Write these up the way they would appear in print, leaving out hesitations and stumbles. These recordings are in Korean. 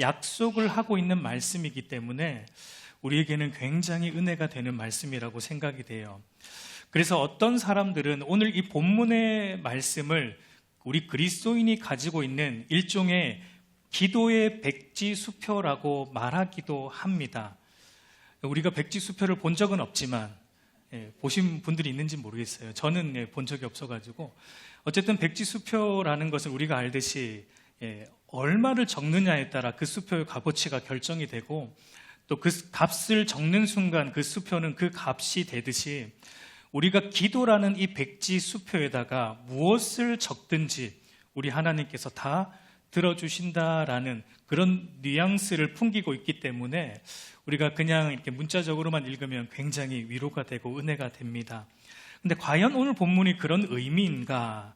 약속을 하고 있는 말씀이기 때문에 우리에게는 굉장히 은혜가 되는 말씀이라고 생각이 돼요. 그래서 어떤 사람들은 오늘 이 본문의 말씀을 우리 그리스도인이 가지고 있는 일종의 기도의 백지수표라고 말하기도 합니다. 우리가 백지수표를 본 적은 없지만 보신 분들이 있는지 모르겠어요. 저는 본 적이 없어가지고 어쨌든 백지수표라는 것을 우리가 알듯이 얼마를 적느냐에 따라 그 수표의 값어치가 결정이 되고 또 그 값을 적는 순간 그 수표는 그 값이 되듯이 우리가 기도라는 이 백지수표에다가 무엇을 적든지 우리 하나님께서 다 들어주신다라는 그런 뉘앙스를 풍기고 있기 때문에 우리가 그냥 이렇게 문자적으로만 읽으면 굉장히 위로가 되고 은혜가 됩니다. 근데 과연 오늘 본문이 그런 의미인가?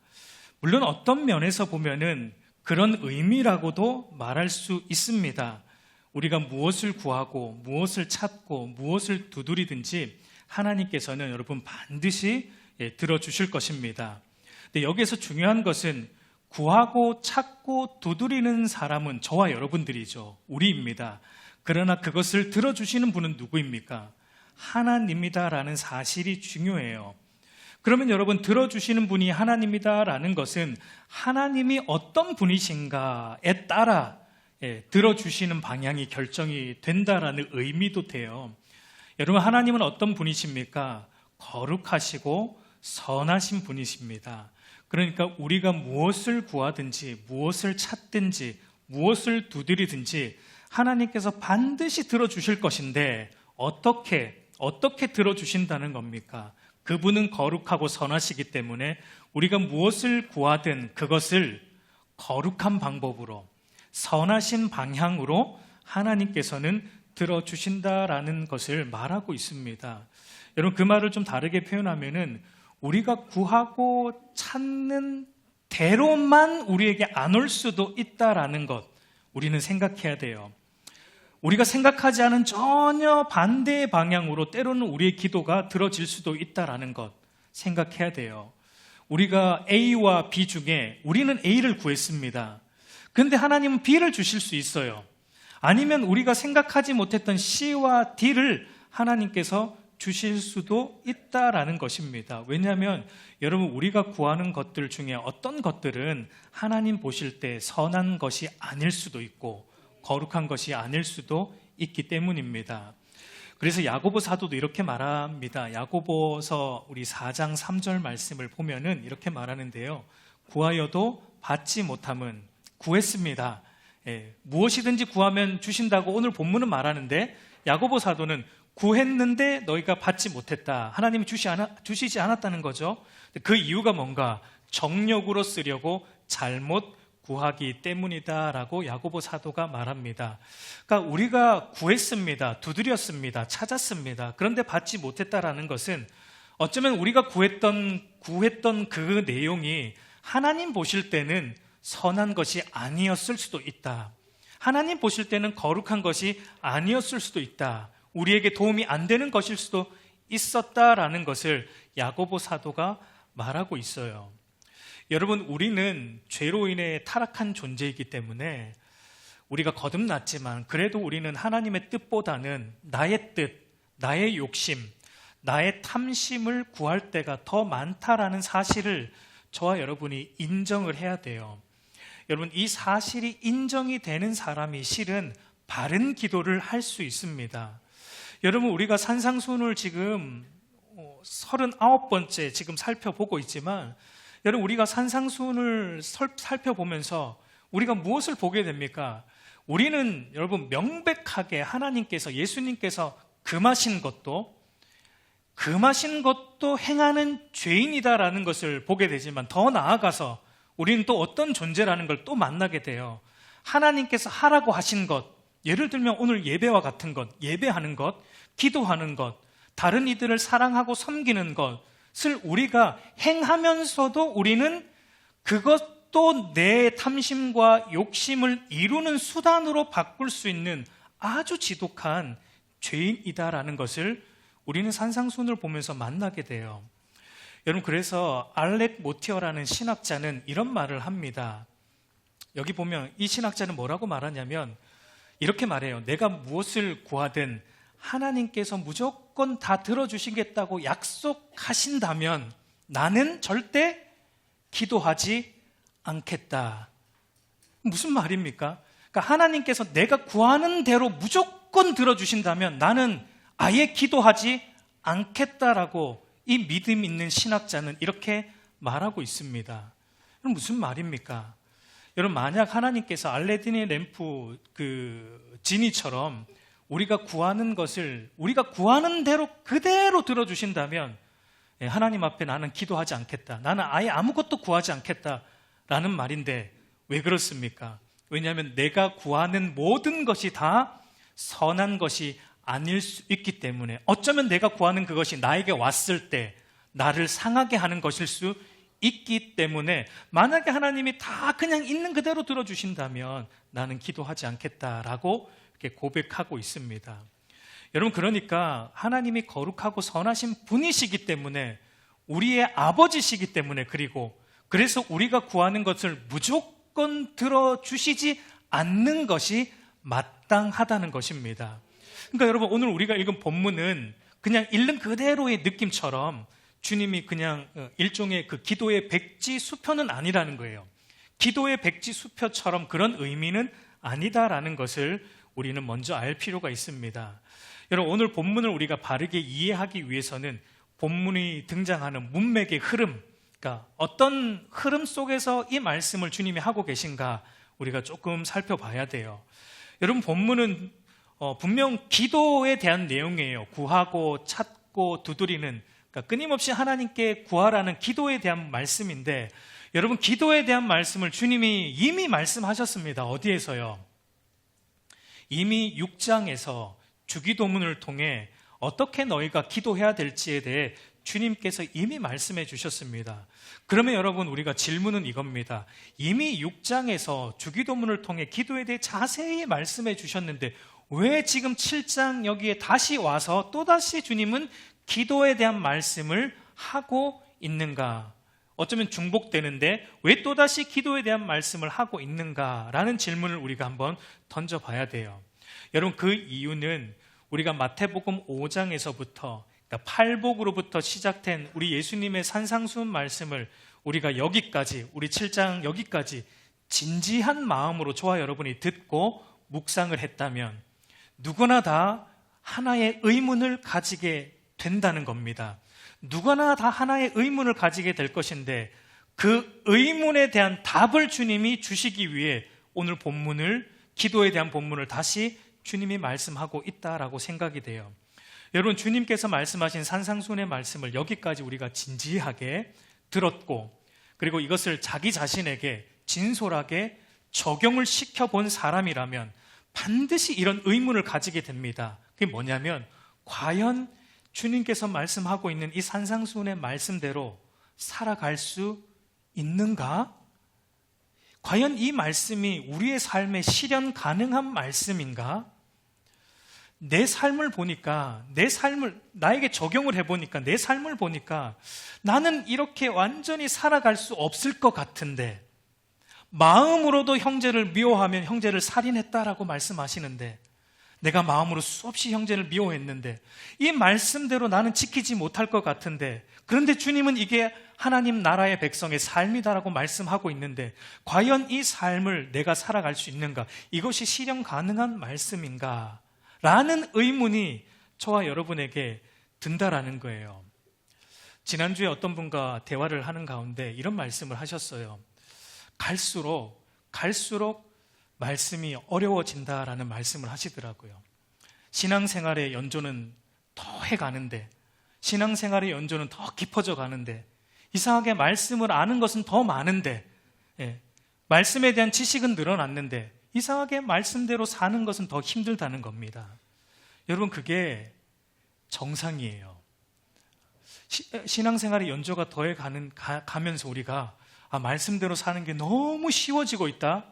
물론 어떤 면에서 보면은 그런 의미라고도 말할 수 있습니다. 우리가 무엇을 구하고 무엇을 찾고 무엇을 두드리든지 하나님께서는 여러분 반드시 들어주실 것입니다. 근데 여기에서 중요한 것은 구하고 찾고 두드리는 사람은 저와 여러분들이죠. 우리입니다. 그러나 그것을 들어주시는 분은 누구입니까? 하나님이다라는 사실이 중요해요. 그러면 여러분, 들어주시는 분이 하나님이다라는 것은 하나님이 어떤 분이신가에 따라 들어주시는 방향이 결정이 된다라는 의미도 돼요. 여러분, 하나님은 어떤 분이십니까? 거룩하시고 선하신 분이십니다. 그러니까 우리가 무엇을 구하든지 무엇을 찾든지 무엇을 두드리든지 하나님께서 반드시 들어주실 것인데 어떻게 들어주신다는 겁니까? 그분은 거룩하고 선하시기 때문에 우리가 무엇을 구하든 그것을 거룩한 방법으로 선하신 방향으로 하나님께서는 들어주신다라는 것을 말하고 있습니다. 여러분, 그 말을 좀 다르게 표현하면은 우리가 구하고 찾는 대로만 우리에게 안 올 수도 있다라는 것 우리는 생각해야 돼요. 우리가 생각하지 않은 전혀 반대의 방향으로 때로는 우리의 기도가 들어질 수도 있다라는 것 생각해야 돼요. 우리가 A와 B 중에 우리는 A를 구했습니다. 그런데 하나님은 B를 주실 수 있어요. 아니면 우리가 생각하지 못했던 C와 D를 하나님께서 주실 수도 있다라는 것입니다. 왜냐하면 여러분, 우리가 구하는 것들 중에 어떤 것들은 하나님 보실 때 선한 것이 아닐 수도 있고 거룩한 것이 아닐 수도 있기 때문입니다. 그래서 야고보 사도도 이렇게 말합니다. 야고보서 우리 4장 3절 말씀을 보면은 이렇게 말하는데요. 구하여도 받지 못함은 구했습니다. 무엇이든지 구하면 주신다고 오늘 본문은 말하는데 야고보 사도는 구했는데 너희가 받지 못했다. 하나님이 주시지 않았다는 거죠. 그 이유가 뭔가? 정력으로 쓰려고 잘못 구하기 때문이다라고 야고보 사도가 말합니다. 그러니까 우리가 구했습니다. 두드렸습니다. 찾았습니다. 그런데 받지 못했다라는 것은 어쩌면 우리가 구했던 그 내용이 하나님 보실 때는 선한 것이 아니었을 수도 있다. 하나님 보실 때는 거룩한 것이 아니었을 수도 있다. 우리에게 도움이 안 되는 것일 수도 있었다라는 것을 야고보 사도가 말하고 있어요. 여러분, 우리는 죄로 인해 타락한 존재이기 때문에 우리가 거듭났지만 그래도 우리는 하나님의 뜻보다는 나의 뜻, 나의 욕심, 나의 탐심을 구할 때가 더 많다라는 사실을 저와 여러분이 인정을 해야 돼요. 여러분, 이 사실이 인정이 되는 사람이 실은 바른 기도를 할 수 있습니다. 여러분, 우리가 산상수훈을 지금 39번째 지금 살펴보고 있지만 여러분, 우리가 산상수훈을 살펴보면서 우리가 무엇을 보게 됩니까? 우리는 여러분 명백하게 하나님께서, 예수님께서 금하신 것도 행하는 죄인이다라는 것을 보게 되지만 더 나아가서 우리는 또 어떤 존재라는 걸 또 만나게 돼요. 하나님께서 하라고 하신 것, 예를 들면 오늘 예배와 같은 것, 예배하는 것, 기도하는 것, 다른 이들을 사랑하고 섬기는 것을 우리가 행하면서도 우리는 그것도 내 탐심과 욕심을 이루는 수단으로 바꿀 수 있는 아주 지독한 죄인이다라는 것을 우리는 산상수훈을 보면서 만나게 돼요. 여러분, 그래서 알렉 모티어라는 신학자는 이런 말을 합니다. 여기 보면 이 신학자는 뭐라고 말하냐면 이렇게 말해요. 내가 무엇을 구하든 하나님께서 무조건 다 들어주시겠다고 약속하신다면 나는 절대 기도하지 않겠다. 무슨 말입니까? 그러니까 하나님께서 내가 구하는 대로 무조건 들어주신다면 나는 아예 기도하지 않겠다라고 이 믿음 있는 신학자는 이렇게 말하고 있습니다. 그럼 무슨 말입니까? 여러분, 만약 하나님께서 알레딘의 램프 지니처럼 우리가 구하는 것을 우리가 구하는 대로 그대로 들어주신다면 하나님 앞에 나는 기도하지 않겠다. 나는 아예 아무것도 구하지 않겠다라는 말인데 왜 그렇습니까? 왜냐하면 내가 구하는 모든 것이 다 선한 것이 아닐 수 있기 때문에, 어쩌면 내가 구하는 그것이 나에게 왔을 때 나를 상하게 하는 것일 수 있기 때문에 만약에 하나님이 다 그냥 있는 그대로 들어주신다면 나는 기도하지 않겠다라고 이렇게 고백하고 있습니다. 여러분, 그러니까 하나님이 거룩하고 선하신 분이시기 때문에, 우리의 아버지시기 때문에, 그래서 우리가 구하는 것을 무조건 들어주시지 않는 것이 마땅하다는 것입니다. 그러니까 여러분, 오늘 우리가 읽은 본문은 그냥 읽는 그대로의 느낌처럼 주님이 그냥 일종의 그 기도의 백지수표는 아니라는 거예요. 기도의 백지수표처럼 그런 의미는 아니다라는 것을 우리는 먼저 알 필요가 있습니다. 여러분, 오늘 본문을 우리가 바르게 이해하기 위해서는 본문이 등장하는 문맥의 흐름, 그러니까 어떤 흐름 속에서 이 말씀을 주님이 하고 계신가 우리가 조금 살펴봐야 돼요. 여러분, 본문은 분명 기도에 대한 내용이에요. 구하고 찾고 두드리는, 그러니까 끊임없이 하나님께 구하라는 기도에 대한 말씀인데, 여러분, 기도에 대한 말씀을 주님이 이미 말씀하셨습니다. 어디에서요? 이미 6장에서 주기도문을 통해 어떻게 너희가 기도해야 될지에 대해 주님께서 이미 말씀해 주셨습니다. 그러면 여러분, 우리가 질문은 이겁니다. 이미 6장에서 주기도문을 통해 기도에 대해 자세히 말씀해 주셨는데 왜 지금 7장 여기에 다시 와서 또다시 주님은 기도에 대한 말씀을 하고 있는가? 어쩌면 중복되는데 왜 또다시 기도에 대한 말씀을 하고 있는가라는 질문을 우리가 한번 던져봐야 돼요. 여러분, 그 이유는 우리가 마태복음 5장에서부터, 그러니까 팔복으로부터 시작된 우리 예수님의 산상수훈 말씀을 우리가 여기까지, 우리 7장 여기까지 진지한 마음으로 저와 여러분이 듣고 묵상을 했다면 누구나 다 하나의 의문을 가지게 된다는 겁니다. 누구나 다 하나의 의문을 가지게 될 것인데 그 의문에 대한 답을 주님이 주시기 위해 오늘 본문을, 기도에 대한 본문을 다시 주님이 말씀하고 있다라고 생각이 돼요. 여러분, 주님께서 말씀하신 산상수훈의 말씀을 여기까지 우리가 진지하게 들었고, 그리고 이것을 자기 자신에게 진솔하게 적용을 시켜본 사람이라면 반드시 이런 의문을 가지게 됩니다. 그게 뭐냐면, 과연 주님께서 말씀하고 있는 이 산상수훈의 말씀대로 살아갈 수 있는가? 과연 이 말씀이 우리의 삶에 실현 가능한 말씀인가? 내 삶을 보니까, 나에게 적용을 해보니까, 내 삶을 보니까 나는 이렇게 완전히 살아갈 수 없을 것 같은데, 마음으로도 형제를 미워하면 형제를 살인했다라고 말씀하시는데, 내가 마음으로 수없이 형제를 미워했는데 이 말씀대로 나는 지키지 못할 것 같은데, 그런데 주님은 이게 하나님 나라의 백성의 삶이다라고 말씀하고 있는데 과연 이 삶을 내가 살아갈 수 있는가? 이것이 실현 가능한 말씀인가? 라는 의문이 저와 여러분에게 든다라는 거예요. 지난주에 어떤 분과 대화를 하는 가운데 이런 말씀을 하셨어요. 갈수록 말씀이 어려워진다라는 말씀을 하시더라고요. 신앙생활의 연조는 더 해가는데, 신앙생활의 연조는 더 깊어져 가는데, 이상하게 말씀을 아는 것은 더 많은데, 말씀에 대한 지식은 늘어났는데 이상하게 말씀대로 사는 것은 더 힘들다는 겁니다. 여러분, 그게 정상이에요. 신앙생활의 연조가 더해 가면서 우리가 말씀대로 사는 게 너무 쉬워지고 있다?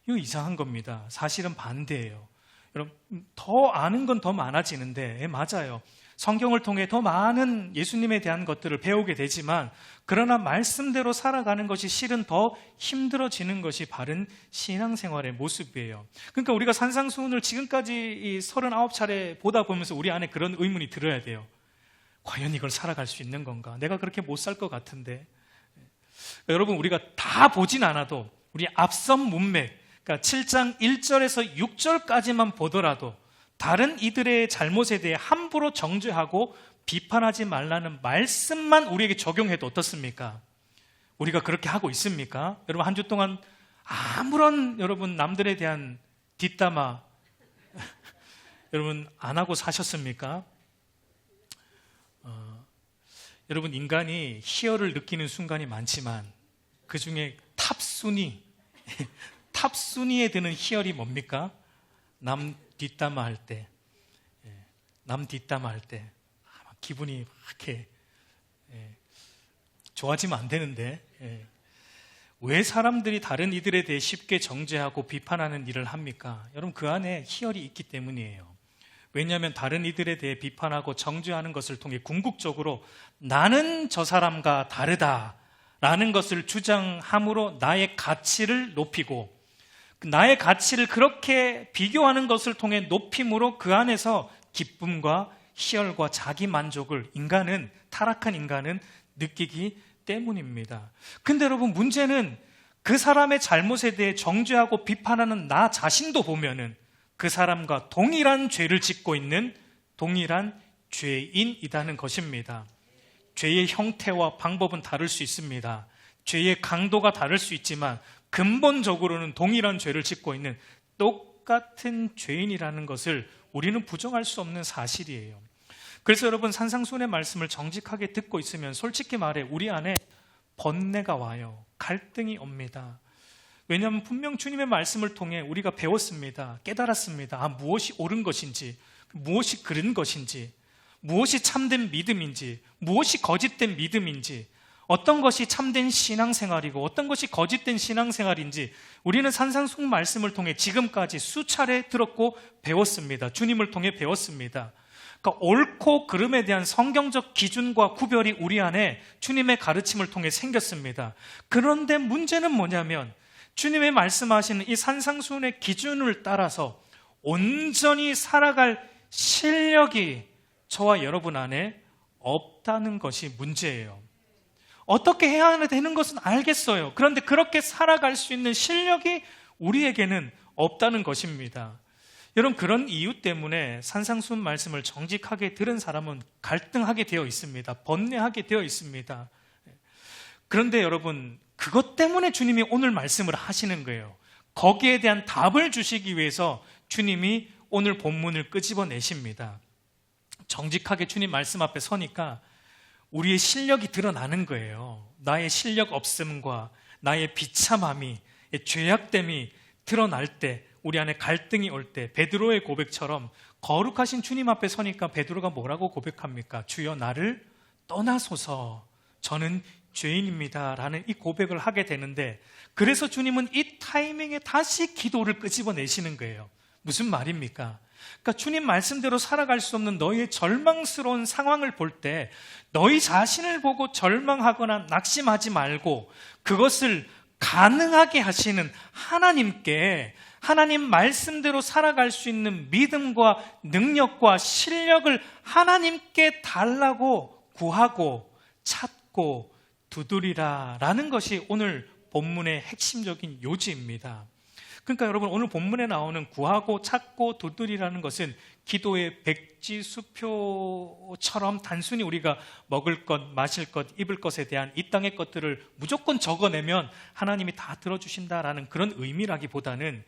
이거 이상한 겁니다. 사실은 반대예요. 여러분, 더 아는 건 더 많아지는데, 맞아요. 성경을 통해 더 많은 예수님에 대한 것들을 배우게 되지만 그러나 말씀대로 살아가는 것이 실은 더 힘들어지는 것이 바른 신앙생활의 모습이에요. 그러니까 우리가 산상수훈을 지금까지 이 39차례 보다 보면서 우리 안에 그런 의문이 들어야 돼요. 과연 이걸 살아갈 수 있는 건가? 내가 그렇게 못 살 것 같은데. 여러분, 우리가 다 보진 않아도 우리 앞선 문맥, 그러니까 7장 1절에서 6절까지만 보더라도 다른 이들의 잘못에 대해 함부로 정죄하고 비판하지 말라는 말씀만 우리에게 적용해도 어떻습니까? 우리가 그렇게 하고 있습니까? 여러분, 한 주 동안 아무런 여러분 남들에 대한 뒷담화 여러분 안 하고 사셨습니까? 여러분, 인간이 희열을 느끼는 순간이 많지만 그 중에 탑순위에 드는 희열이 뭡니까? 남 뒷담화할 때, 기분이 이렇게 좋아지면 안 되는데 왜 사람들이 다른 이들에 대해 쉽게 정죄하고 비판하는 일을 합니까? 여러분, 그 안에 희열이 있기 때문이에요. 왜냐하면 다른 이들에 대해 비판하고 정죄하는 것을 통해 궁극적으로 나는 저 사람과 다르다라는 것을 주장함으로 나의 가치를 높이고, 나의 가치를 그렇게 비교하는 것을 통해 높임으로 그 안에서 기쁨과 희열과 자기 만족을 타락한 인간은 느끼기 때문입니다. 근데 여러분, 문제는 그 사람의 잘못에 대해 정죄하고 비판하는 나 자신도 보면은 그 사람과 동일한 죄를 짓고 있는 동일한 죄인이라는 것입니다. 죄의 형태와 방법은 다를 수 있습니다. 죄의 강도가 다를 수 있지만 근본적으로는 동일한 죄를 짓고 있는 똑같은 죄인이라는 것을 우리는 부정할 수 없는 사실이에요. 그래서 여러분, 산상수훈의 말씀을 정직하게 듣고 있으면 솔직히 말해 우리 안에 번뇌가 와요. 갈등이 옵니다. 왜냐하면 분명 주님의 말씀을 통해 우리가 배웠습니다. 깨달았습니다. 무엇이 옳은 것인지, 무엇이 그른 것인지, 무엇이 참된 믿음인지, 무엇이 거짓된 믿음인지, 어떤 것이 참된 신앙생활이고 어떤 것이 거짓된 신앙생활인지 우리는 산상수훈 말씀을 통해 지금까지 수차례 들었고 배웠습니다. 주님을 통해 배웠습니다. 그러니까 옳고 그름에 대한 성경적 기준과 구별이 우리 안에 주님의 가르침을 통해 생겼습니다. 그런데 문제는 뭐냐면 주님의 말씀하시는 이 산상수훈의 기준을 따라서 온전히 살아갈 실력이 저와 여러분 안에 없다는 것이 문제예요. 어떻게 해야 되는 것은 알겠어요. 그런데 그렇게 살아갈 수 있는 실력이 우리에게는 없다는 것입니다. 여러분, 그런 이유 때문에 산상수훈 말씀을 정직하게 들은 사람은 갈등하게 되어 있습니다. 번뇌하게 되어 있습니다. 그런데 여러분, 그것 때문에 주님이 오늘 말씀을 하시는 거예요. 거기에 대한 답을 주시기 위해서 주님이 오늘 본문을 끄집어내십니다. 정직하게 주님 말씀 앞에 서니까 우리의 실력이 드러나는 거예요. 나의 실력 없음과 나의 비참함이, 죄악됨이 드러날 때, 우리 안에 갈등이 올 때 베드로의 고백처럼 거룩하신 주님 앞에 서니까 베드로가 뭐라고 고백합니까? 주여, 나를 떠나소서, 저는 죄인입니다 라는 이 고백을 하게 되는데, 그래서 주님은 이 타이밍에 다시 기도를 끄집어내시는 거예요. 무슨 말입니까? 그러니까 주님 말씀대로 살아갈 수 없는 너희의 절망스러운 상황을 볼 때 너희 자신을 보고 절망하거나 낙심하지 말고 그것을 가능하게 하시는 하나님께, 하나님 말씀대로 살아갈 수 있는 믿음과 능력과 실력을 하나님께 달라고 구하고 찾고 두드리라 라는 것이 오늘 본문의 핵심적인 요지입니다. 그러니까 여러분, 오늘 본문에 나오는 구하고 찾고 두드리라는 것은 기도의 백지수표처럼 단순히 우리가 먹을 것, 마실 것, 입을 것에 대한 이 땅의 것들을 무조건 적어내면 하나님이 다 들어주신다라는 그런 의미라기보다는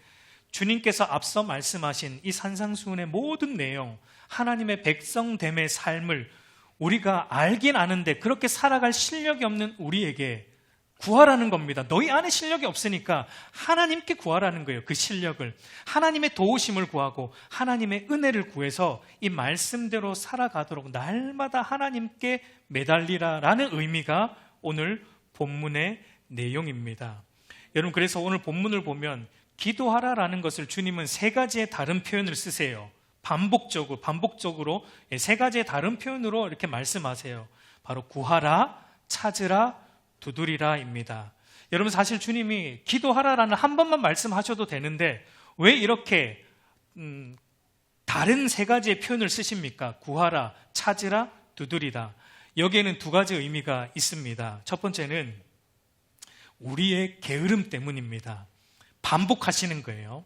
주님께서 앞서 말씀하신 이 산상수훈의 모든 내용, 하나님의 백성됨의 삶을 우리가 알긴 아는데 그렇게 살아갈 실력이 없는 우리에게 구하라는 겁니다. 너희 안에 실력이 없으니까 하나님께 구하라는 거예요. 그 실력을, 하나님의 도우심을 구하고 하나님의 은혜를 구해서 이 말씀대로 살아가도록 날마다 하나님께 매달리라라는 의미가 오늘 본문의 내용입니다. 여러분, 그래서 오늘 본문을 보면 기도하라라는 것을 주님은 세 가지의 다른 표현을 쓰세요. 반복적으로 세 가지의 다른 표현으로 이렇게 말씀하세요. 바로 구하라, 찾으라, 두드리라입니다. 여러분, 사실 주님이 기도하라라는 한 번만 말씀하셔도 되는데 왜 이렇게 다른 세 가지의 표현을 쓰십니까? 구하라, 찾으라, 두드리라. 여기에는 두 가지 의미가 있습니다. 첫 번째는 우리의 게으름 때문입니다. 반복하시는 거예요.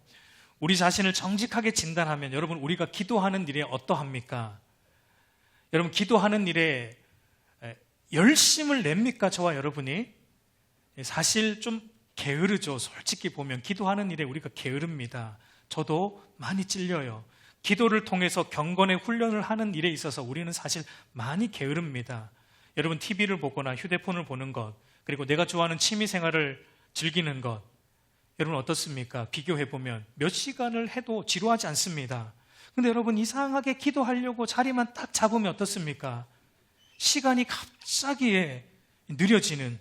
우리 자신을 정직하게 진단하면 여러분, 우리가 기도하는 일에 어떠합니까? 여러분, 기도하는 일에 열심을 냅니까? 저와 여러분이? 사실 좀 게으르죠. 솔직히 보면 기도하는 일에 우리가 게으릅니다. 저도 많이 찔려요. 기도를 통해서 경건의 훈련을 하는 일에 있어서 우리는 사실 많이 게으릅니다. 여러분, TV를 보거나 휴대폰을 보는 것, 그리고 내가 좋아하는 취미 생활을 즐기는 것, 여러분 어떻습니까? 비교해보면 몇 시간을 해도 지루하지 않습니다. 근데 여러분, 이상하게 기도하려고 자리만 딱 잡으면 어떻습니까? 시간이 갑자기 느려지는,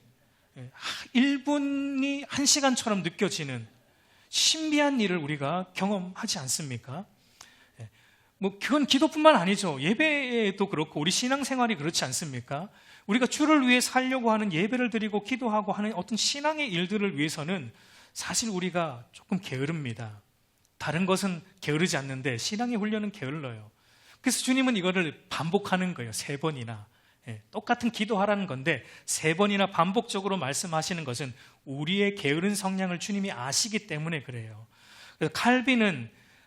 1분이 1시간처럼 느껴지는 신비한 일을 우리가 경험하지 않습니까? 그건 기도뿐만 아니죠. 예배도 그렇고 우리 신앙생활이 그렇지 않습니까? 우리가 주를 위해 살려고 하는 예배를 드리고 기도하고 하는 어떤 신앙의 일들을 위해서는 사실 우리가 조금 게으릅니다. 다른 것은 게으르지 않는데 신앙의 훈련은 게을러요. 그래서 주님은 이거를 반복하는 거예요. 3번이나. 똑같은 기도하라는 건데 3번이나 반복적으로 말씀하시는 것은 우리의 게으른 성향을 주님이 아시기 때문에 그래요. 그래서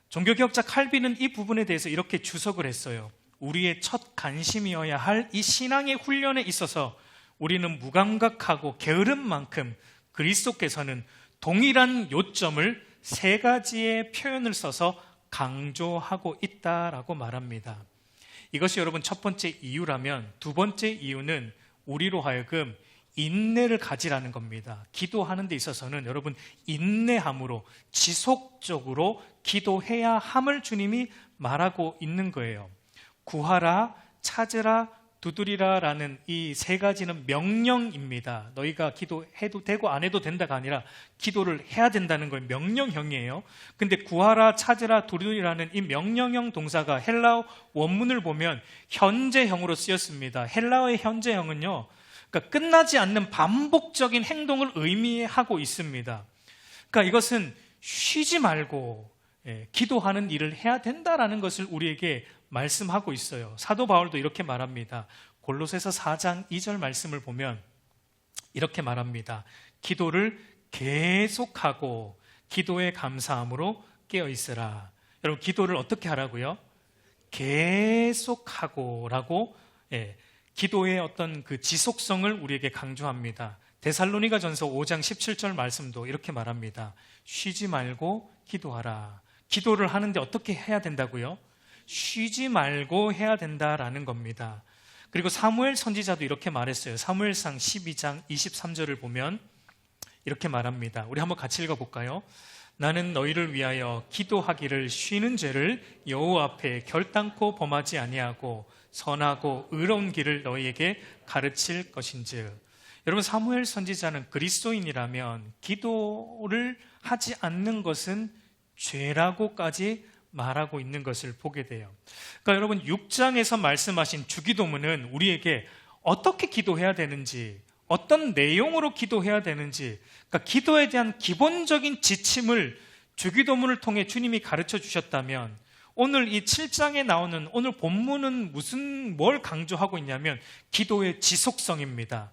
종교개혁자 칼빈은 이 부분에 대해서 이렇게 주석을 했어요. 우리의 첫 관심이어야 할 이 신앙의 훈련에 있어서 우리는 무감각하고 게으른 만큼 그리스도께서는 동일한 요점을 3가지의 표현을 써서 강조하고 있다라고 말합니다. 이것이 여러분 첫 번째 이유라면, 두 번째 이유는 우리로 하여금 인내를 가지라는 겁니다. 기도하는 데 있어서는 여러분 인내함으로 지속적으로 기도해야 함을 주님이 말하고 있는 거예요. 구하라, 찾으라, 두드리라 라는 이 3가지는 명령입니다. 너희가 기도해도 되고 안 해도 된다가 아니라 기도를 해야 된다는 건 명령형이에요. 근데 구하라, 찾으라, 두드리라는 이 명령형 동사가 헬라어 원문을 보면 현재형으로 쓰였습니다. 헬라어의 현재형은요, 그러니까 끝나지 않는 반복적인 행동을 의미하고 있습니다. 그러니까 이것은 쉬지 말고 기도하는 일을 해야 된다라는 것을 우리에게 말씀하고 있어요. 사도 바울도 이렇게 말합니다. 골로새서 4장 2절 말씀을 보면 이렇게 말합니다. 기도를 계속하고 기도에 감사함으로 깨어있으라. 여러분, 기도를 어떻게 하라고요? 계속하고 라고, 기도의 어떤 그 지속성을 우리에게 강조합니다. 데살로니가 전서 5장 17절 말씀도 이렇게 말합니다. 쉬지 말고 기도하라. 기도를 하는데 어떻게 해야 된다고요? 쉬지 말고 해야 된다라는 겁니다. 그리고 사무엘 선지자도 이렇게 말했어요. 사무엘상 12장 23절을 보면 이렇게 말합니다. 우리 한번 같이 읽어볼까요? 나는 너희를 위하여 기도하기를 쉬는 죄를 여호와 앞에 결단코 범하지 아니하고 선하고 의로운 길을 너희에게 가르칠 것인즉. 여러분, 사무엘 선지자는 그리스도인이라면 기도를 하지 않는 것은 죄라고까지 말하고 있는 것을 보게 돼요. 그러니까 여러분, 6장에서 말씀하신 주기도문은 우리에게 어떻게 기도해야 되는지, 어떤 내용으로 기도해야 되는지, 그러니까 기도에 대한 기본적인 지침을 주기도문을 통해 주님이 가르쳐 주셨다면, 오늘 이 7장에 나오는 오늘 본문은 뭘 강조하고 있냐면 기도의 지속성입니다.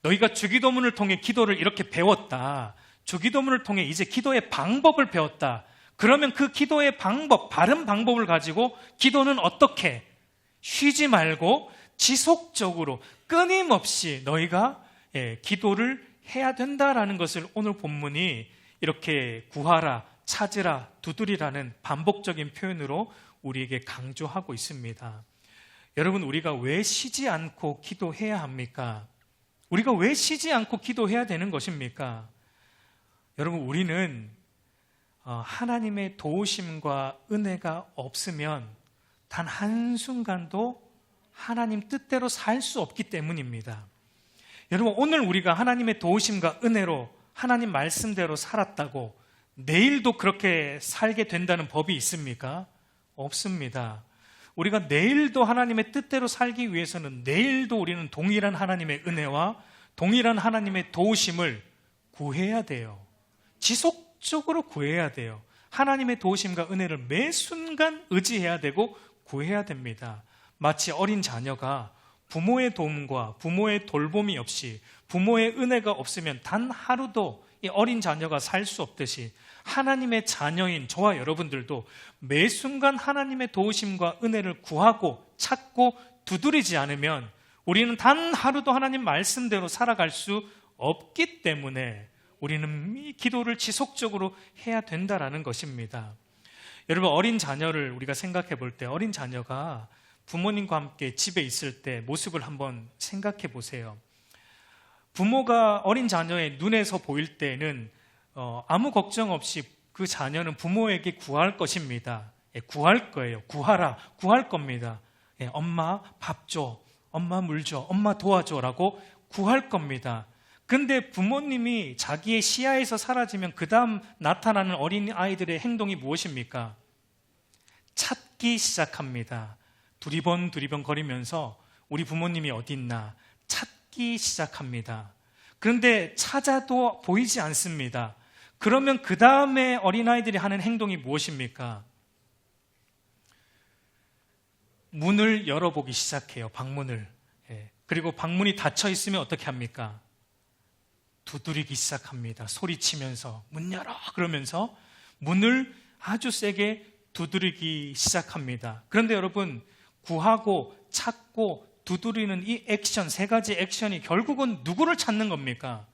너희가 주기도문을 통해 기도를 이렇게 배웠다. 주기도문을 통해 이제 기도의 방법을 배웠다. 그러면 그 기도의 방법, 바른 방법을 가지고 기도는 어떻게? 쉬지 말고 지속적으로 끊임없이 너희가 기도를 해야 된다라는 것을 오늘 본문이 이렇게 구하라, 찾으라, 두드리라는 반복적인 표현으로 우리에게 강조하고 있습니다. 여러분, 우리가 왜 쉬지 않고 기도해야 합니까? 우리가 왜 쉬지 않고 기도해야 되는 것입니까? 여러분, 우리는 하나님의 도우심과 은혜가 없으면 단 한순간도 하나님 뜻대로 살 수 없기 때문입니다. 여러분, 오늘 우리가 하나님의 도우심과 은혜로 하나님 말씀대로 살았다고 내일도 그렇게 살게 된다는 법이 있습니까? 없습니다. 우리가 내일도 하나님의 뜻대로 살기 위해서는 내일도 우리는 동일한 하나님의 은혜와 동일한 하나님의 도우심을 구해야 돼요. 지속적으로 구해야 돼요. 하나님의 도우심과 은혜를 매 순간 의지해야 되고 구해야 됩니다. 마치 어린 자녀가 부모의 도움과 부모의 돌봄이 없이 부모의 은혜가 없으면 단 하루도 이 어린 자녀가 살 수 없듯이 하나님의 자녀인 저와 여러분들도 매 순간 하나님의 도우심과 은혜를 구하고 찾고 두드리지 않으면 우리는 단 하루도 하나님 말씀대로 살아갈 수 없기 때문에 우리는 이 기도를 지속적으로 해야 된다라는 것입니다. 여러분, 어린 자녀를 우리가 생각해 볼 때 어린 자녀가 부모님과 함께 집에 있을 때 모습을 한번 생각해 보세요. 부모가 어린 자녀의 눈에서 보일 때는 아무 걱정 없이 그 자녀는 부모에게 구할 것입니다. 구할 거예요. 구할 겁니다. 엄마 밥 줘, 엄마 물 줘, 엄마 도와줘 라고 구할 겁니다. 근데 부모님이 자기의 시야에서 사라지면 그 다음 나타나는 어린 아이들의 행동이 무엇입니까? 찾기 시작합니다. 두리번 거리면서 우리 부모님이 어디 있나 찾기 시작합니다. 그런데 찾아도 보이지 않습니다. 그러면 그 다음에 어린아이들이 하는 행동이 무엇입니까? 문을 열어보기 시작해요. 방문을. 그리고 방문이 닫혀 있으면 어떻게 합니까? 두드리기 시작합니다. 소리치면서 문 열어 그러면서 문을 아주 세게 두드리기 시작합니다. 그런데 여러분, 구하고 찾고 두드리는 이 액션, 세 가지 액션이 결국은 누구를 찾는 겁니까?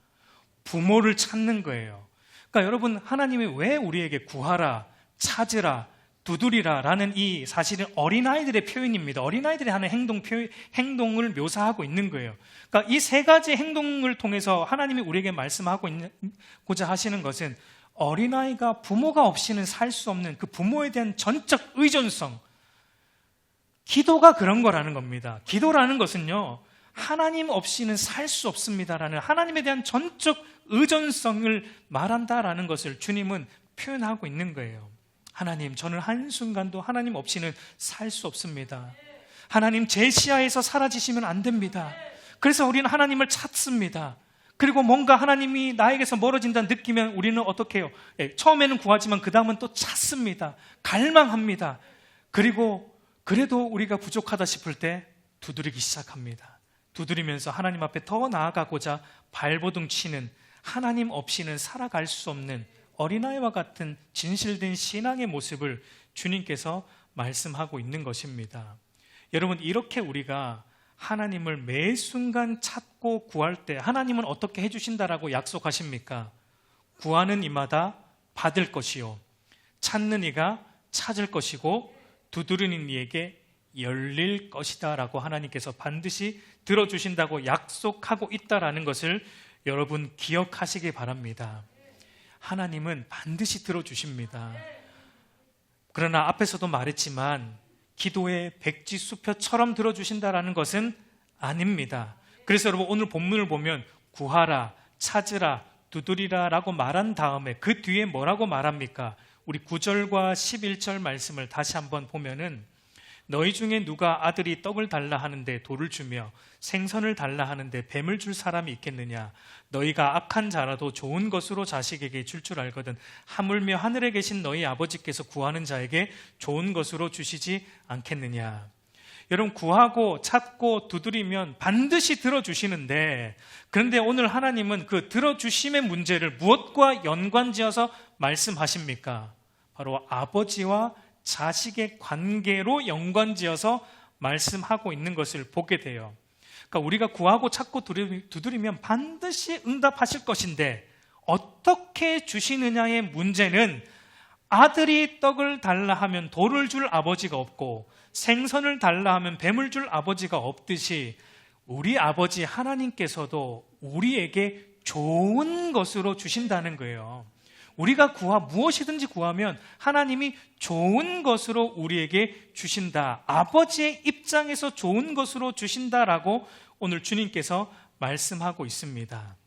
부모를 찾는 거예요. 그러니까 여러분, 하나님이 왜 우리에게 구하라, 찾으라, 두드리라 라는 이 사실은 어린아이들의 표현입니다. 어린아이들이 하는 행동을 묘사하고 있는 거예요. 그러니까 이 세 가지 행동을 통해서 하나님이 우리에게 말씀하고자 하시는 것은 어린아이가 부모가 없이는 살 수 없는 그 부모에 대한 전적 의존성, 기도가 그런 거라는 겁니다. 기도라는 것은요, 하나님 없이는 살 수 없습니다라는 하나님에 대한 전적 의존성을 말한다라는 것을 주님은 표현하고 있는 거예요. 하나님, 저는 한순간도 하나님 없이는 살 수 없습니다. 하나님, 제 시야에서 사라지시면 안 됩니다. 그래서 우리는 하나님을 찾습니다. 그리고 뭔가 하나님이 나에게서 멀어진다 느끼면 우리는 어떻게 해요? 처음에는 구하지만 그 다음은 또 찾습니다. 갈망합니다. 그리고 그래도 우리가 부족하다 싶을 때 두드리기 시작합니다. 두드리면서 하나님 앞에 더 나아가고자 발버둥 치는, 하나님 없이는 살아갈 수 없는 어린아이와 같은 진실된 신앙의 모습을 주님께서 말씀하고 있는 것입니다. 여러분, 이렇게 우리가 하나님을 매 순간 찾고 구할 때 하나님은 어떻게 해주신다라고 약속하십니까? 구하는 이마다 받을 것이요, 찾는 이가 찾을 것이고 두드리는 이에게 열릴 것이다 라고 하나님께서 반드시 들어주신다고 약속하고 있다라는 것을 여러분 기억하시기 바랍니다. 하나님은 반드시 들어주십니다. 그러나 앞에서도 말했지만 기도의 백지수표처럼 들어주신다라는 것은 아닙니다. 그래서 여러분, 오늘 본문을 보면 구하라, 찾으라, 두드리라 라고 말한 다음에 그 뒤에 뭐라고 말합니까? 우리 9절과 11절 말씀을 다시 한번 보면은 너희 중에 누가 아들이 떡을 달라 하는데 돌을 주며 생선을 달라 하는데 뱀을 줄 사람이 있겠느냐? 너희가 악한 자라도 좋은 것으로 자식에게 줄 알거든 하물며 하늘에 계신 너희 아버지께서 구하는 자에게 좋은 것으로 주시지 않겠느냐? 여러분, 구하고 찾고 두드리면 반드시 들어주시는데, 그런데 오늘 하나님은 그 들어주심의 문제를 무엇과 연관지어서 말씀하십니까? 바로 아버지와 자식의 관계로 연관지어서 말씀하고 있는 것을 보게 돼요. 그러니까 우리가 구하고 찾고 두드리면 반드시 응답하실 것인데 어떻게 주시느냐의 문제는 아들이 떡을 달라 하면 돌을 줄 아버지가 없고 생선을 달라 하면 뱀을 줄 아버지가 없듯이 우리 아버지 하나님께서도 우리에게 좋은 것으로 주신다는 거예요. 우리가 무엇이든지 구하면 하나님이 좋은 것으로 우리에게 주신다. 아버지의 입장에서 좋은 것으로 주신다라고 오늘 주님께서 말씀하고 있습니다.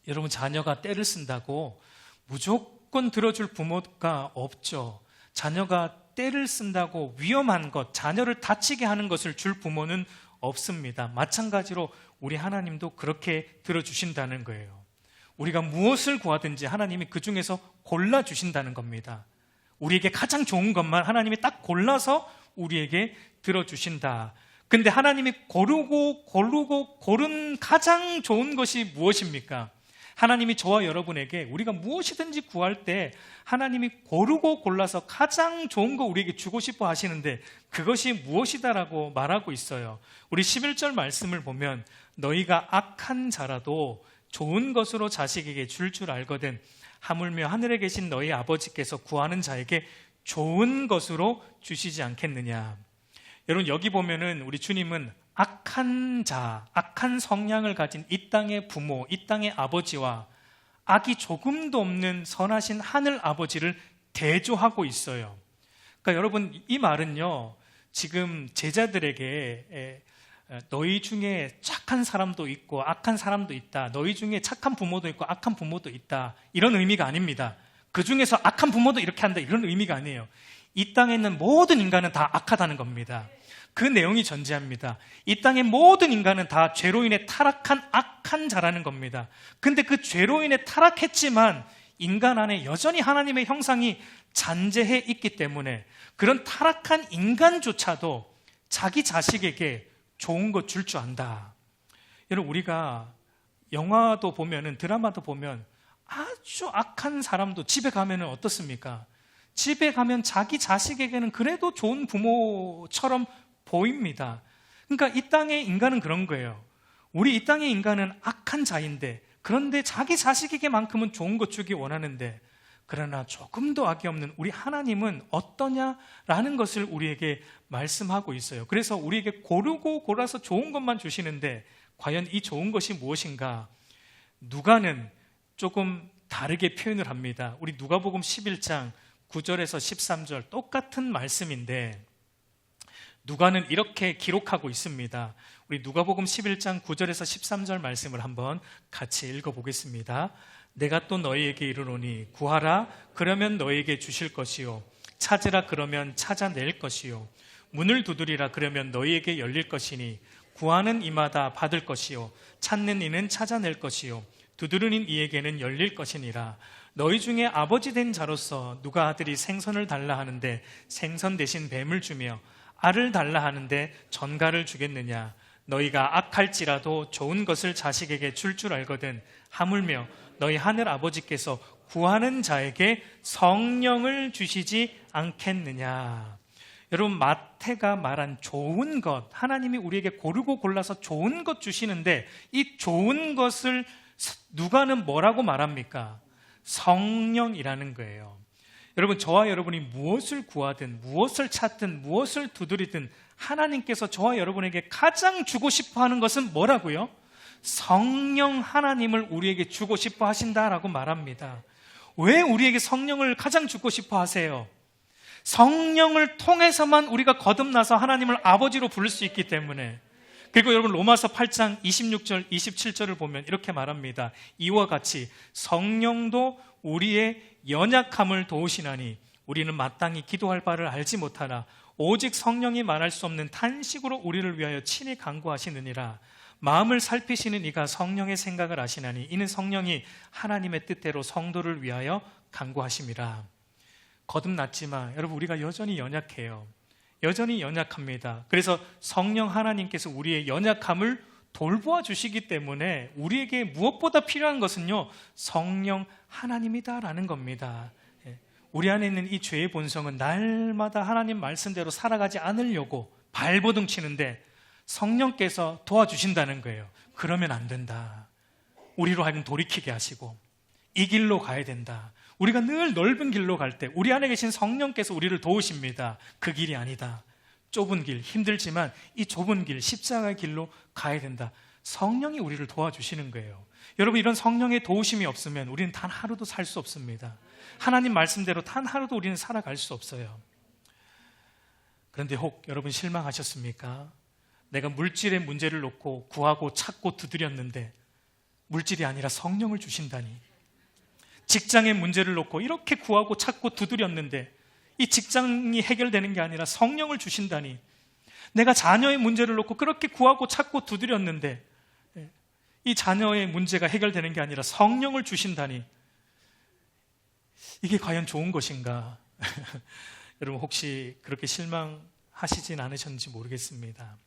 여러분, 자녀가 때를 쓴다고 무조건 들어줄 부모가 없죠. 자녀가 때를 쓴다고 위험한 것, 자녀를 다치게 하는 것을 줄 부모는 없습니다. 마찬가지로 우리 하나님도 그렇게 들어주신다는 거예요. 우리가 무엇을 구하든지 하나님이 그 중에서 골라주신다는 겁니다. 우리에게 가장 좋은 것만 하나님이 딱 골라서 우리에게 들어주신다. 근데 하나님이 고른 가장 좋은 것이 무엇입니까? 하나님이 저와 여러분에게 우리가 무엇이든지 구할 때 하나님이 고르고 골라서 가장 좋은 거 우리에게 주고 싶어 하시는데 그것이 무엇이다라고 말하고 있어요. 우리 11절 말씀을 보면 너희가 악한 자라도 좋은 것으로 자식에게 줄 알거든 하물며 하늘에 계신 너희 아버지께서 구하는 자에게 좋은 것으로 주시지 않겠느냐. 여러분 여기 보면은 우리 주님은 악한 자, 악한 성향을 가진 이 땅의 부모, 이 땅의 아버지와 악이 조금도 없는 선하신 하늘 아버지를 대조하고 있어요. 그러니까 여러분 이 말은요, 지금 제자들에게 너희 중에 착한 사람도 있고 악한 사람도 있다, 너희 중에 착한 부모도 있고 악한 부모도 있다, 이런 의미가 아닙니다. 그 중에서 악한 부모도 이렇게 한다, 이런 의미가 아니에요. 이 땅에 있는 모든 인간은 다 악하다는 겁니다. 그 내용이 전제합니다. 이 땅의 모든 인간은 다 죄로 인해 타락한 악한 자라는 겁니다. 근데 그 죄로 인해 타락했지만 인간 안에 여전히 하나님의 형상이 잔재해 있기 때문에 그런 타락한 인간조차도 자기 자식에게 좋은 것 줄 줄 안다. 여러분 우리가 영화도 보면은, 드라마도 보면 아주 악한 사람도 집에 가면은 어떻습니까? 집에 가면 자기 자식에게는 그래도 좋은 부모처럼 보입니다. 그러니까 이 땅의 인간은 그런 거예요. 우리 이 땅의 인간은 악한 자인데, 그런데 자기 자식에게만큼은 좋은 것 주기 원하는데, 그러나 조금도 악이 없는 우리 하나님은 어떠냐라는 것을 우리에게 말씀하고 있어요. 그래서 우리에게 고르고 골라서 좋은 것만 주시는데 과연 이 좋은 것이 무엇인가? 누가는 조금 다르게 표현을 합니다. 우리 누가복음 11장 9절에서 13절 똑같은 말씀인데 누가는 이렇게 기록하고 있습니다. 우리 누가복음 11장 9절에서 13절 말씀을 한번 같이 읽어보겠습니다. 내가 또 너희에게 이르노니 구하라 그러면 너희에게 주실 것이요 찾으라 그러면 찾아낼 것이요 문을 두드리라 그러면 너희에게 열릴 것이니 구하는 이마다 받을 것이요 찾는 이는 찾아낼 것이요 두드리는 이에게는 열릴 것이니라. 너희 중에 아버지 된 자로서 누가 아들이 생선을 달라 하는데 생선 대신 뱀을 주며 알을 달라 하는데 전갈을 주겠느냐. 너희가 악할지라도 좋은 것을 자식에게 줄 알거든 하물며 너희 하늘 아버지께서 구하는 자에게 성령을 주시지 않겠느냐. 여러분 마태가 말한 좋은 것, 하나님이 우리에게 고르고 골라서 좋은 것 주시는데 이 좋은 것을 누가는 뭐라고 말합니까? 성령이라는 거예요. 여러분 저와 여러분이 무엇을 구하든 무엇을 찾든 무엇을 두드리든 하나님께서 저와 여러분에게 가장 주고 싶어 하는 것은 뭐라고요? 성령 하나님을 우리에게 주고 싶어 하신다라고 말합니다. 왜 우리에게 성령을 가장 주고 싶어 하세요? 성령을 통해서만 우리가 거듭나서 하나님을 아버지로 부를 수 있기 때문에. 그리고 여러분 로마서 8장 26절 27절을 보면 이렇게 말합니다. 이와 같이 성령도 우리의 연약함을 도우시나니 우리는 마땅히 기도할 바를 알지 못하나 오직 성령이 말할 수 없는 탄식으로 우리를 위하여 친히 간구하시느니라. 마음을 살피시는 이가 성령의 생각을 아시나니 이는 성령이 하나님의 뜻대로 성도를 위하여 간구하심이라. 거듭났지만 여러분 우리가 여전히 연약해요. 여전히 연약합니다. 그래서 성령 하나님께서 우리의 연약함을 돌보아 주시기 때문에 우리에게 무엇보다 필요한 것은요 성령 하나님이다라는 겁니다. 우리 안에 있는 이 죄의 본성은 날마다 하나님 말씀대로 살아가지 않으려고 발버둥 치는데 성령께서 도와주신다는 거예요. 그러면 안 된다. 우리로 하여금 돌이키게 하시고 이 길로 가야 된다. 우리가 늘 넓은 길로 갈 때 우리 안에 계신 성령께서 우리를 도우십니다. 그 길이 아니다. 좁은 길, 힘들지만 이 좁은 길, 십자가의 길로 가야 된다. 성령이 우리를 도와주시는 거예요. 여러분 이런 성령의 도우심이 없으면 우리는 단 하루도 살 수 없습니다. 하나님 말씀대로 단 하루도 우리는 살아갈 수 없어요. 그런데 혹 여러분 실망하셨습니까? 내가 물질의 문제를 놓고 구하고 찾고 두드렸는데 물질이 아니라 성령을 주신다니. 직장의 문제를 놓고 이렇게 구하고 찾고 두드렸는데 이 직장이 해결되는 게 아니라 성령을 주신다니. 내가 자녀의 문제를 놓고 그렇게 구하고 찾고 두드렸는데 이 자녀의 문제가 해결되는 게 아니라 성령을 주신다니. 이게 과연 좋은 것인가? 여러분 혹시 그렇게 실망하시진 않으셨는지 모르겠습니다.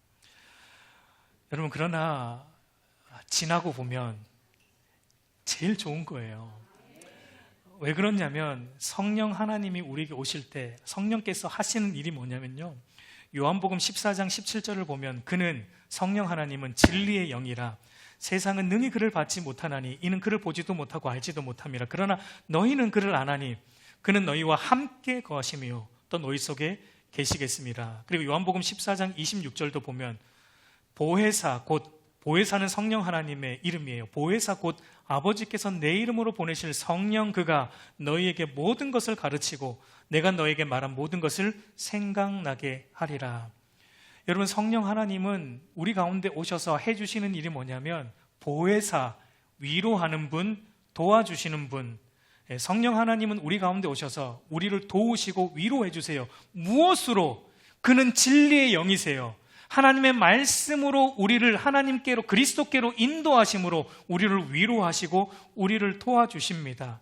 여러분 그러나 지나고 보면 제일 좋은 거예요. 왜 그러냐면 성령 하나님이 우리에게 오실 때 성령께서 하시는 일이 뭐냐면요, 요한복음 14장 17절을 보면 그는, 성령 하나님은 진리의 영이라 세상은 능히 그를 받지 못하나니 이는 그를 보지도 못하고 알지도 못함이라. 그러나 너희는 그를 아나니 그는 너희와 함께 거하시며 또 너희 속에 계시겠습니다. 그리고 요한복음 14장 26절도 보면 보혜사, 곧 보혜사는 성령 하나님의 이름이에요. 보혜사 곧 아버지께서 내 이름으로 보내실 성령, 그가 너희에게 모든 것을 가르치고 내가 너에게 말한 모든 것을 생각나게 하리라. 여러분 성령 하나님은 우리 가운데 오셔서 해주시는 일이 뭐냐면 보혜사, 위로하는 분, 도와주시는 분. 성령 하나님은 우리 가운데 오셔서 우리를 도우시고 위로해 주세요. 무엇으로? 그는 진리의 영이세요. 하나님의 말씀으로 우리를 하나님께로, 그리스도께로 인도하심으로 우리를 위로하시고 우리를 도와주십니다.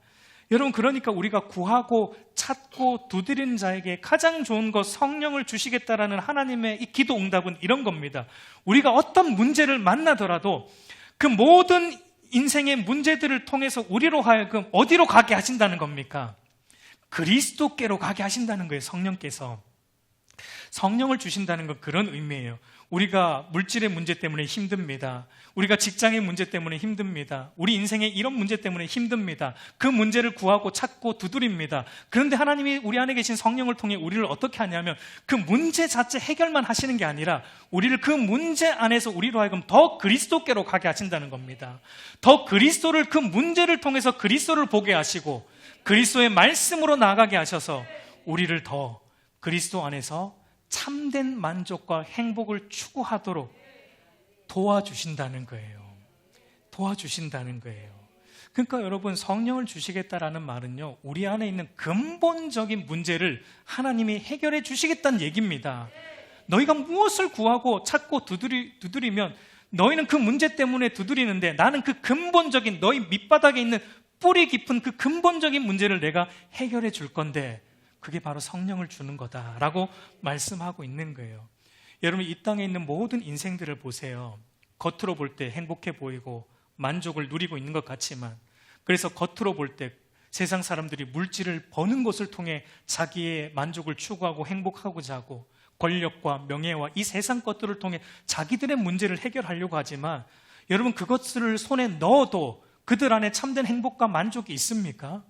여러분 그러니까 우리가 구하고 찾고 두드리는 자에게 가장 좋은 것, 성령을 주시겠다라는 하나님의 이 기도 응답은 이런 겁니다. 우리가 어떤 문제를 만나더라도 그 모든 인생의 문제들을 통해서 우리로 하여금 어디로 가게 하신다는 겁니까? 그리스도께로 가게 하신다는 거예요. 성령께서 성령을 주신다는 건 그런 의미예요. 우리가 물질의 문제 때문에 힘듭니다. 우리가 직장의 문제 때문에 힘듭니다. 우리 인생의 이런 문제 때문에 힘듭니다. 그 문제를 구하고 찾고 두드립니다. 그런데 하나님이 우리 안에 계신 성령을 통해 우리를 어떻게 하냐면 그 문제 자체 해결만 하시는 게 아니라 우리를 그 문제 안에서 우리로 하여금 더 그리스도께로 가게 하신다는 겁니다. 더 그리스도를, 그 문제를 통해서 그리스도를 보게 하시고 그리스도의 말씀으로 나아가게 하셔서 우리를 더 그리스도 안에서 참된 만족과 행복을 추구하도록 도와주신다는 거예요. 도와주신다는 거예요. 그러니까 여러분 성령을 주시겠다라는 말은요, 우리 안에 있는 근본적인 문제를 하나님이 해결해 주시겠다는 얘기입니다. 너희가 무엇을 구하고 찾고 두드리면 너희는 그 문제 때문에 두드리는데 나는 그 근본적인, 너희 밑바닥에 있는 뿌리 깊은 그 근본적인 문제를 내가 해결해 줄 건데 그게 바로 성령을 주는 거다라고 말씀하고 있는 거예요. 여러분 이 땅에 있는 모든 인생들을 보세요. 겉으로 볼 때 행복해 보이고 만족을 누리고 있는 것 같지만, 그래서 겉으로 볼 때 세상 사람들이 물질을 버는 것을 통해 자기의 만족을 추구하고 행복하고자 하고 권력과 명예와 이 세상 것들을 통해 자기들의 문제를 해결하려고 하지만 여러분 그것을 손에 넣어도 그들 안에 참된 행복과 만족이 있습니까?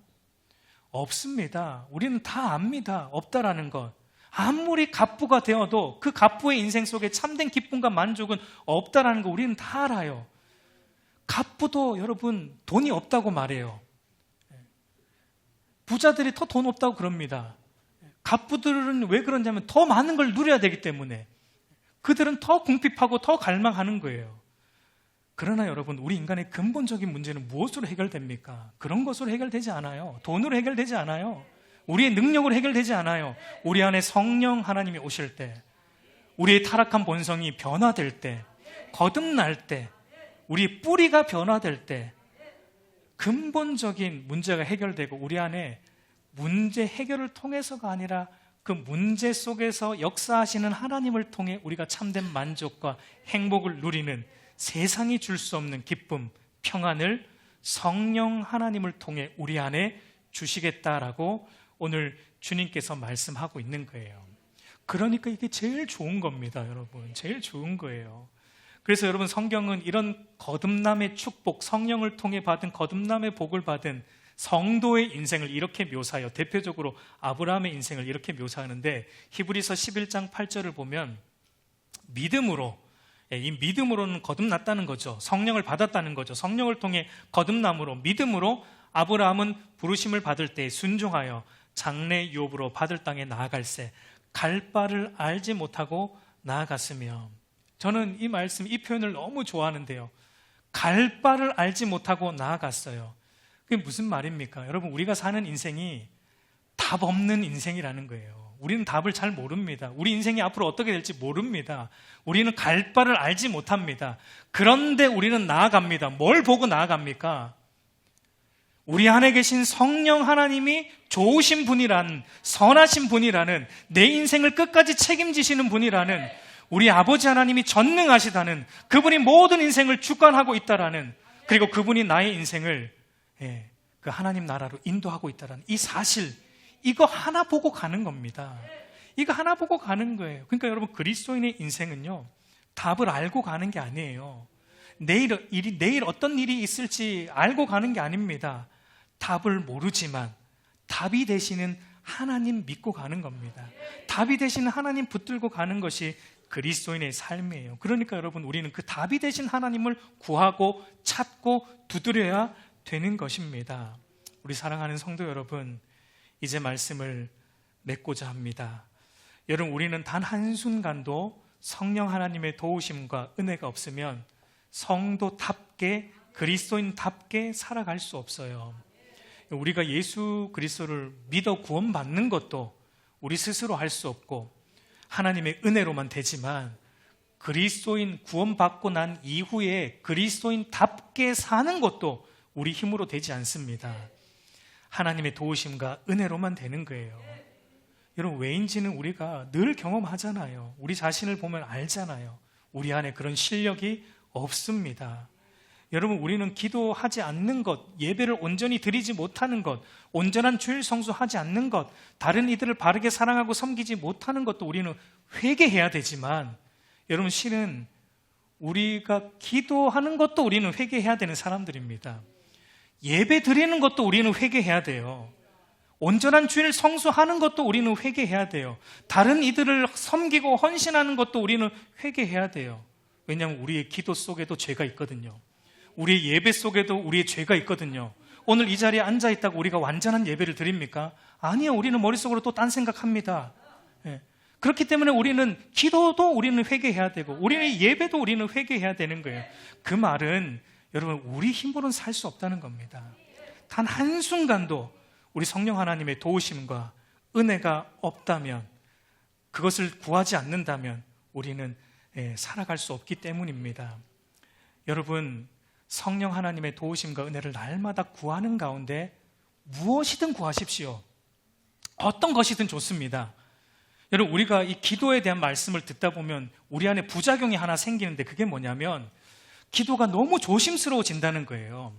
없습니다. 우리는 다 압니다. 없다라는 것. 아무리 갑부가 되어도 그 갑부의 인생 속에 참된 기쁨과 만족은 없다라는 거 우리는 다 알아요. 갑부도 여러분 돈이 없다고 말해요. 부자들이 더 돈 없다고 그럽니다. 갑부들은 왜 그러냐면 더 많은 걸 누려야 되기 때문에 그들은 더 궁핍하고 더 갈망하는 거예요. 그러나 여러분 우리 인간의 근본적인 문제는 무엇으로 해결됩니까? 그런 것으로 해결되지 않아요. 돈으로 해결되지 않아요. 우리의 능력으로 해결되지 않아요. 우리 안에 성령 하나님이 오실 때, 우리의 타락한 본성이 변화될 때, 거듭날 때, 우리 뿌리가 변화될 때 근본적인 문제가 해결되고 우리 안에 문제 해결을 통해서가 아니라 그 문제 속에서 역사하시는 하나님을 통해 우리가 참된 만족과 행복을 누리는, 세상이 줄 수 없는 기쁨, 평안을 성령 하나님을 통해 우리 안에 주시겠다라고 오늘 주님께서 말씀하고 있는 거예요. 그러니까 이게 제일 좋은 겁니다, 여러분. 제일 좋은 거예요. 그래서 여러분 성경은 이런 거듭남의 축복, 성령을 통해 받은 거듭남의 복을 받은 성도의 인생을 이렇게 묘사해요. 대표적으로 아브라함의 인생을 이렇게 묘사하는데 히브리서 11장 8절을 보면 믿음으로, 이 믿음으로는 거듭났다는 거죠. 성령을 받았다는 거죠. 성령을 통해 거듭남으로, 믿음으로 아브라함은 부르심을 받을 때 순종하여 장래 유업으로 받을 땅에 나아갈새 갈 바를 알지 못하고 나아갔으며. 저는 이 말씀, 이 표현을 너무 좋아하는데요. 갈 바를 알지 못하고 나아갔어요. 그게 무슨 말입니까? 여러분 우리가 사는 인생이 다 답 없는 인생이라는 거예요. 우리는 답을 잘 모릅니다. 우리 인생이 앞으로 어떻게 될지 모릅니다. 우리는 갈 바를 알지 못합니다. 그런데 우리는 나아갑니다. 뭘 보고 나아갑니까? 우리 안에 계신 성령 하나님이 좋으신 분이라는, 선하신 분이라는, 내 인생을 끝까지 책임지시는 분이라는, 우리 아버지 하나님이 전능하시다는, 그분이 모든 인생을 주관하고 있다라는, 그리고 그분이 나의 인생을 그 하나님 나라로 인도하고 있다라는 이 사실, 이거 하나 보고 가는 겁니다. 이거 하나 보고 가는 거예요. 그러니까 여러분, 그리스도인의 인생은요, 답을 알고 가는 게 아니에요. 내일 어떤 일이 있을지 알고 가는 게 아닙니다. 답을 모르지만 답이 되시는 하나님 믿고 가는 겁니다. 답이 되시는 하나님 붙들고 가는 것이 그리스도인의 삶이에요. 그러니까 여러분, 우리는 그 답이 되신 하나님을 구하고 찾고 두드려야 되는 것입니다. 우리 사랑하는 성도 여러분, 이제 말씀을 맺고자 합니다. 여러분, 우리는 단 한순간도 성령 하나님의 도우심과 은혜가 없으면 성도답게, 그리스도인답게 살아갈 수 없어요. 우리가 예수 그리스도를 믿어 구원받는 것도 우리 스스로 할 수 없고 하나님의 은혜로만 되지만, 그리스도인 구원받고 난 이후에 그리스도인답게 사는 것도 우리 힘으로 되지 않습니다. 하나님의 도우심과 은혜로만 되는 거예요. 여러분, 왜인지는 우리가 늘 경험하잖아요. 우리 자신을 보면 알잖아요. 우리 안에 그런 실력이 없습니다. 여러분, 우리는 기도하지 않는 것, 예배를 온전히 드리지 못하는 것, 온전한 주일 성수하지 않는 것, 다른 이들을 바르게 사랑하고 섬기지 못하는 것도 우리는 회개해야 되지만, 여러분, 실은 우리가 기도하는 것도 우리는 회개해야 되는 사람들입니다. 예배 드리는 것도 우리는 회개해야 돼요. 온전한 주일 성수하는 것도 우리는 회개해야 돼요. 다른 이들을 섬기고 헌신하는 것도 우리는 회개해야 돼요. 왜냐하면 우리의 기도 속에도 죄가 있거든요. 우리의 예배 속에도 우리의 죄가 있거든요. 오늘 이 자리에 앉아있다고 우리가 완전한 예배를 드립니까? 아니요. 우리는 머릿속으로 또 딴 생각합니다. 그렇기 때문에 우리는 기도도 우리는 회개해야 되고, 우리는 예배도 우리는 회개해야 되는 거예요. 그 말은 여러분, 우리 힘으로는 살 수 없다는 겁니다. 단 한순간도 우리 성령 하나님의 도우심과 은혜가 없다면, 그것을 구하지 않는다면 우리는 살아갈 수 없기 때문입니다. 여러분, 성령 하나님의 도우심과 은혜를 날마다 구하는 가운데 무엇이든 구하십시오. 어떤 것이든 좋습니다. 여러분, 우리가 이 기도에 대한 말씀을 듣다 보면 우리 안에 부작용이 하나 생기는데, 그게 뭐냐면 기도가 너무 조심스러워진다는 거예요.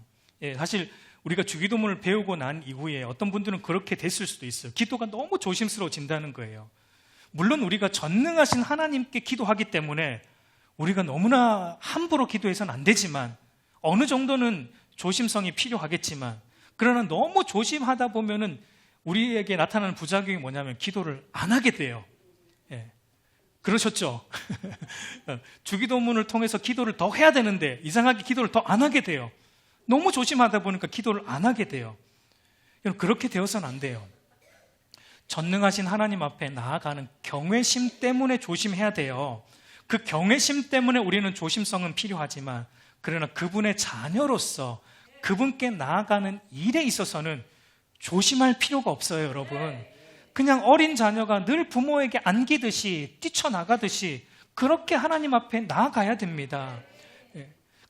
사실 우리가 주기도문을 배우고 난 이후에 어떤 분들은 그렇게 됐을 수도 있어요. 기도가 너무 조심스러워진다는 거예요. 물론 우리가 전능하신 하나님께 기도하기 때문에 우리가 너무나 함부로 기도해서는 안 되지만, 어느 정도는 조심성이 필요하겠지만, 그러나 너무 조심하다 보면은 우리에게 나타나는 부작용이 뭐냐면 기도를 안 하게 돼요. 그러셨죠? 주기도문을 통해서 기도를 더 해야 되는데 이상하게 기도를 더 안 하게 돼요. 너무 조심하다 보니까 기도를 안 하게 돼요. 그렇게 되어서는 안 돼요. 전능하신 하나님 앞에 나아가는 경외심 때문에 조심해야 돼요. 그 경외심 때문에 우리는 조심성은 필요하지만, 그러나 그분의 자녀로서 그분께 나아가는 일에 있어서는 조심할 필요가 없어요, 여러분. 그냥 어린 자녀가 늘 부모에게 안기듯이 뛰쳐나가듯이 그렇게 하나님 앞에 나아가야 됩니다.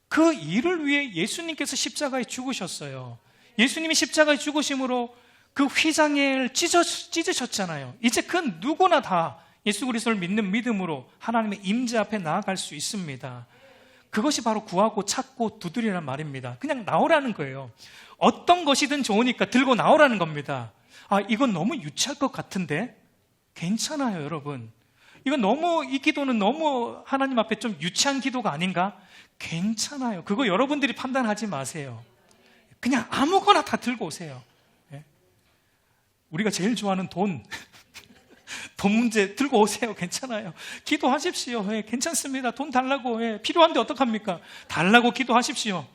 그 일을 위해 예수님께서 십자가에 죽으셨어요. 예수님이 십자가에 죽으심으로 그 휘장을 찢으셨잖아요. 이제 그 누구나 다 예수 그리스도를 믿는 믿음으로 하나님의 임재 앞에 나아갈 수 있습니다. 그것이 바로 구하고 찾고 두드리란 말입니다. 그냥 나오라는 거예요. 어떤 것이든 좋으니까 들고 나오라는 겁니다. 이건 너무 유치할 것 같은데 괜찮아요, 여러분. 이 기도는 너무 하나님 앞에 좀 유치한 기도가 아닌가? 괜찮아요. 그거 여러분들이 판단하지 마세요. 그냥 아무거나 다 들고 오세요. 우리가 제일 좋아하는 돈 문제 들고 오세요. 괜찮아요. 기도하십시오. 괜찮습니다. 돈 달라고. 필요한데 어떡합니까? 달라고 기도하십시오.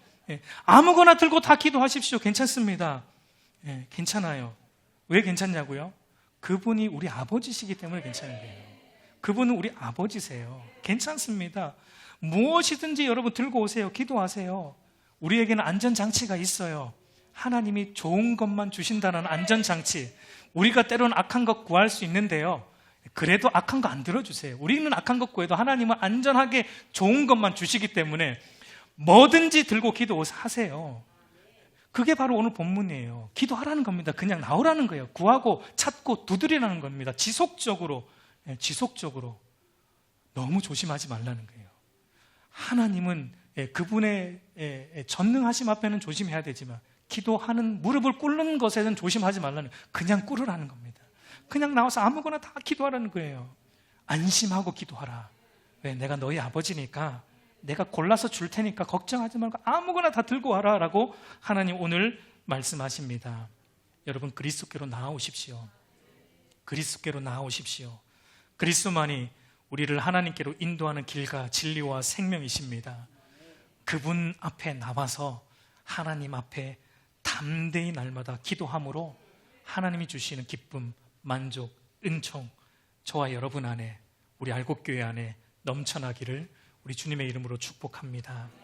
아무거나 들고 다 기도하십시오. 괜찮습니다. 괜찮아요. 왜 괜찮냐고요? 그분이 우리 아버지시기 때문에 괜찮은 거예요. 그분은 우리 아버지세요. 괜찮습니다. 무엇이든지 여러분 들고 오세요. 기도하세요. 우리에게는 안전장치가 있어요. 하나님이 좋은 것만 주신다는 안전장치. 우리가 때로는 악한 것 구할 수 있는데요, 그래도 악한 거 안 들어주세요. 우리는 악한 것 구해도 하나님은 안전하게 좋은 것만 주시기 때문에 뭐든지 들고 기도하세요. 그게 바로 오늘 본문이에요. 기도하라는 겁니다. 그냥 나오라는 거예요. 구하고 찾고 두드리라는 겁니다. 지속적으로 너무 조심하지 말라는 거예요. 하나님은 그분의 전능하심 앞에는 조심해야 되지만 기도하는 무릎을 꿇는 것에는 조심하지 말라는 거예요. 그냥 꿇으라는 겁니다. 그냥 나와서 아무거나 다 기도하라는 거예요. 안심하고 기도하라. 왜? 내가 너희 아버지니까 내가 골라서 줄 테니까 걱정하지 말고 아무거나 다 들고 와라 라고 하나님 오늘 말씀하십니다. 여러분, 그리스도께로 나아오십시오. 그리스도께로 나아오십시오. 그리스도만이 우리를 하나님께로 인도하는 길과 진리와 생명이십니다. 그분 앞에 나와서 하나님 앞에 담대히 날마다 기도함으로 하나님이 주시는 기쁨, 만족, 은총, 저와 여러분 안에, 우리 알곡교회 안에 넘쳐나기를 우리 주님의 이름으로 축복합니다.